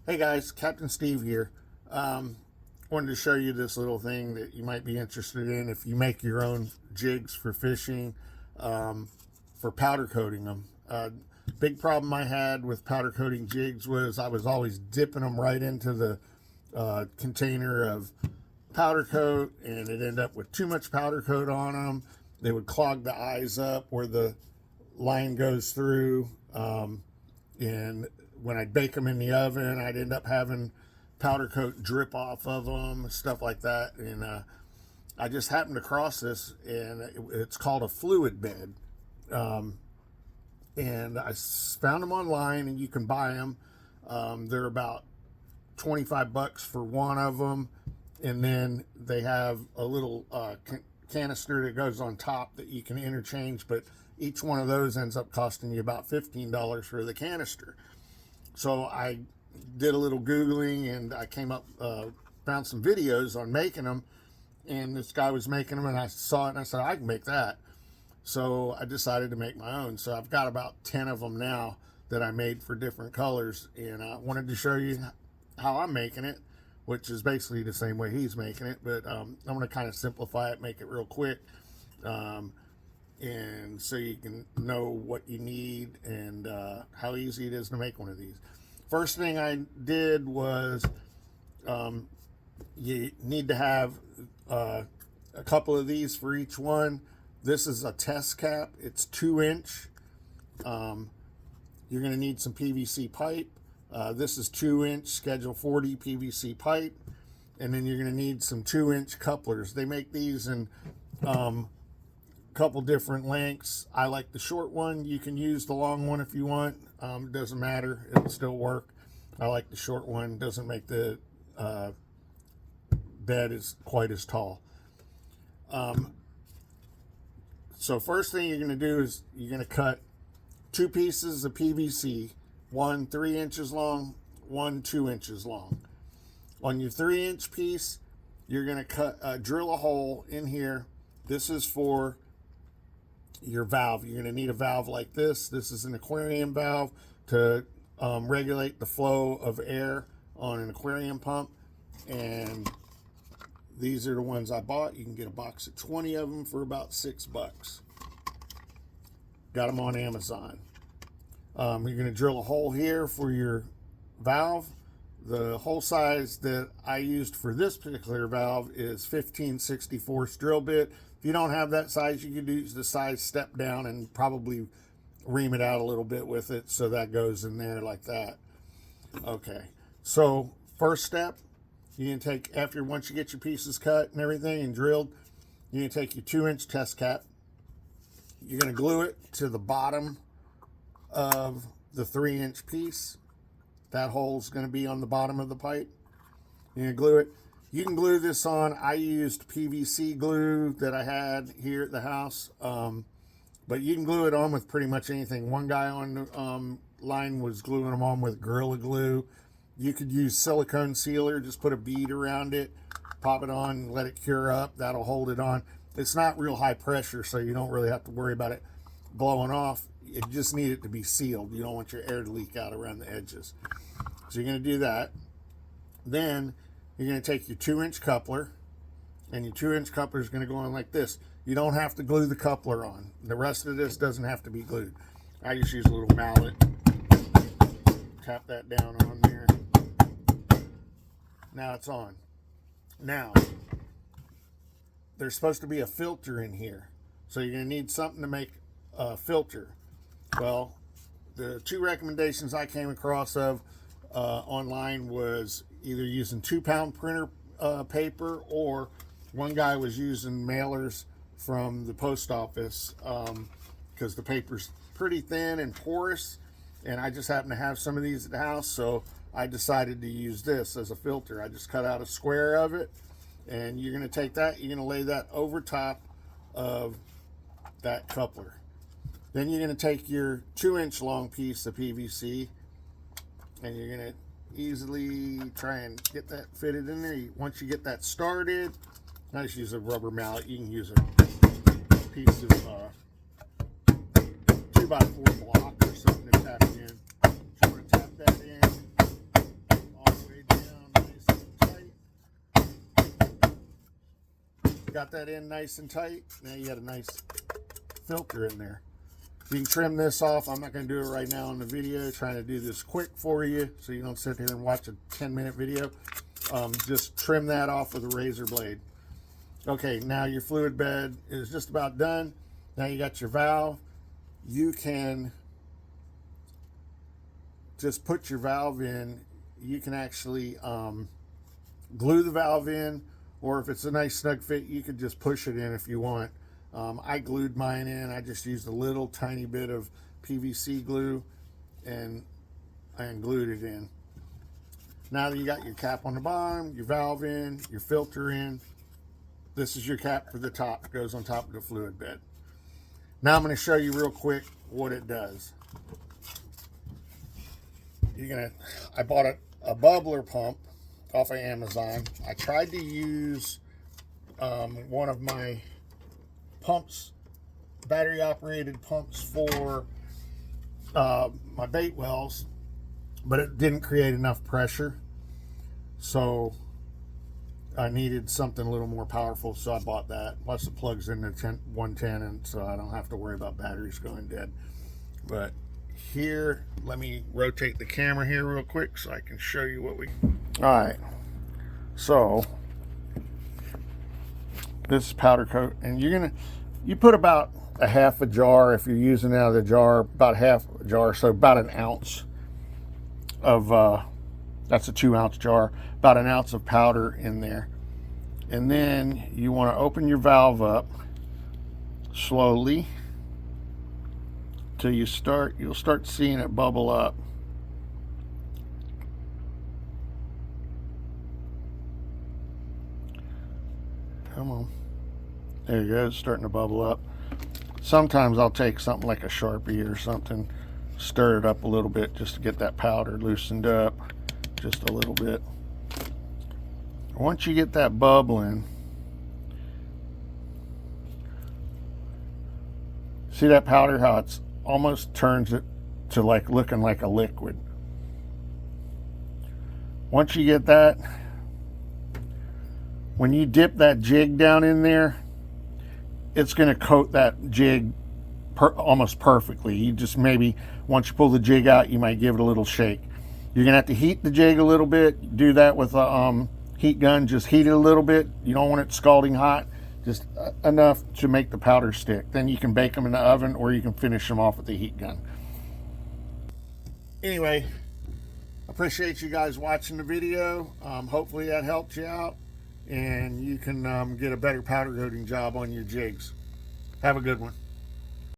Hey guys, Captain Steve here. Wanted to show you this little thing that you might be interested in if you make your own jigs for fishing, for powder coating them. Big problem I had with powder coating jigs was I was always dipping them right into the container of powder coat, and it ended up with too much powder coat on them. They would clog the eyes up where the line goes through, and when I'd bake them in the oven, I'd end up having powder coat drip off of them, stuff like that. And I just happened across this, and it's called a fluid bed. And I found them online, and you can buy them. They're about $25 for one of them, and then they have a little canister that goes on top that you can interchange, but each one of those ends up costing you about $15 for the canister. So I did a little Googling, and I came up, found some videos on making them, and this guy was making them, and I saw it, and I said, I can make that. So I decided to make my own. So I've got about 10 of them now that I made for different colors, and I wanted to show you how I'm making it, which is basically the same way he's making it, but I'm going to kind of simplify it, make it real quick, and so you can know what you need and how easy it is to make one of these. First thing I did was you need to have a couple of these for each one. This is a test cap. It's 2-inch. You're going to need some PVC pipe. This is 2-inch Schedule 40 PVC pipe, and then you're going to need some 2-inch couplers. They make these in couple different lengths. I like the short one. You can use the long one if you want. It doesn't matter, it'll still work. I like the short one. Doesn't make the bed is quite as tall. So first thing you're going to do is you're going to cut 2 pieces of PVC, one 3 inches long, one 2 inches long. On your 3-inch piece, you're going to drill a hole in here. This is for your valve. You're going to need a valve like this. This is an aquarium valve to regulate the flow of air on an aquarium pump, and these are the ones I bought. You can get a box of 20 of them for about $6. Got them on Amazon. You're going to drill a hole here for your valve. The hole size that I used for this particular valve is 15/64 drill bit. If you don't have that size, you could use the size step down and probably ream it out a little bit with it, so that goes in there like that. Okay, so first step, you can take, once you get your pieces cut and everything and drilled, you can take your 2-inch test cap. You're going to glue it to the bottom of the 3-inch piece. That hole's going to be on the bottom of the pipe. You're going to glue it. You can glue this on. I used PVC glue that I had here at the house, but you can glue it on with pretty much anything. One guy on the line was gluing them on with Gorilla Glue. You could use silicone sealer. Just put a bead around it, pop it on, and let it cure up. That'll hold it on. It's not real high pressure, so you don't really have to worry about it blowing off. You just need it to be sealed. You don't want your air to leak out around the edges. So you're going to do that. Then you're going to take your 2-inch coupler, and your 2-inch coupler is going to go on like this. You don't have to glue the coupler on. The rest of this doesn't have to be glued. I just use a little mallet. Tap that down on there. Now it's on. Now, there's supposed to be a filter in here. So you're going to need something to make a filter. Well, the 2 recommendations I came across of online was either using 2-pound printer paper, or one guy was using mailers from the post office, because the paper's pretty thin and porous, and I just happen to have some of these at the house, so I decided to use this as a filter. I just cut out a square of it, and you're going to take that, you're going to lay that over top of that coupler. Then you're going to take your 2-inch long piece of PVC, and you're going to easily try and get that fitted in there. Once you get that started, I just use a rubber mallet. You can use a piece of 2x4 block or something to tap in. So we're going to tap that in got that in nice and tight. Now you got a nice filter in there. You can trim this off. I'm not going to do it right now in the video, trying to do this quick for you so you don't sit here and watch a 10-minute video. Just trim that off with a razor blade. Okay, now your fluid bed is just about done. Now you got your valve. You can just put your valve in. You can actually glue the valve in, or if it's a nice snug fit, you could just push it in if you want. I glued mine in. I just used a little tiny bit of PVC glue and glued it in. Now that you got your cap on the bottom, your valve in, your filter in, this is your cap for the top. It goes on top of the fluid bed. Now I'm going to show you real quick what it does. I bought a bubbler pump off of Amazon. I tried to use one of my pumps, battery operated pumps for my bait wells, but it didn't create enough pressure, so I needed something a little more powerful, so I bought that. Plus it plugs in the 110, and so I don't have to worry about batteries going dead. But here, let me rotate the camera here real quick so I can show you what we... Alright, so this is powder coat, and you put about a half a jar, if you're using it out of the jar, about half a jar, so about an ounce of that's a 2-ounce jar, about an ounce of powder in there. And then you want to open your valve up slowly till you'll start seeing it bubble up. Come on. There you go, it's starting to bubble up. Sometimes I'll take something like a Sharpie or something, stir it up a little bit just to get that powder loosened up just a little bit. Once you get that bubbling, see that powder, how it's almost turns it to like looking like a liquid. Once you get that, when you dip that jig down in there, it's going to coat that jig almost perfectly. You just maybe, once you pull the jig out, you might give it a little shake. You're going to have to heat the jig a little bit. Do that with a heat gun. Just heat it a little bit. You don't want it scalding hot. Just enough to make the powder stick. Then you can bake them in the oven, or you can finish them off with the heat gun. Anyway, appreciate you guys watching the video. Hopefully that helped you out, and you can get a better powder coating job on your jigs. Have a good one.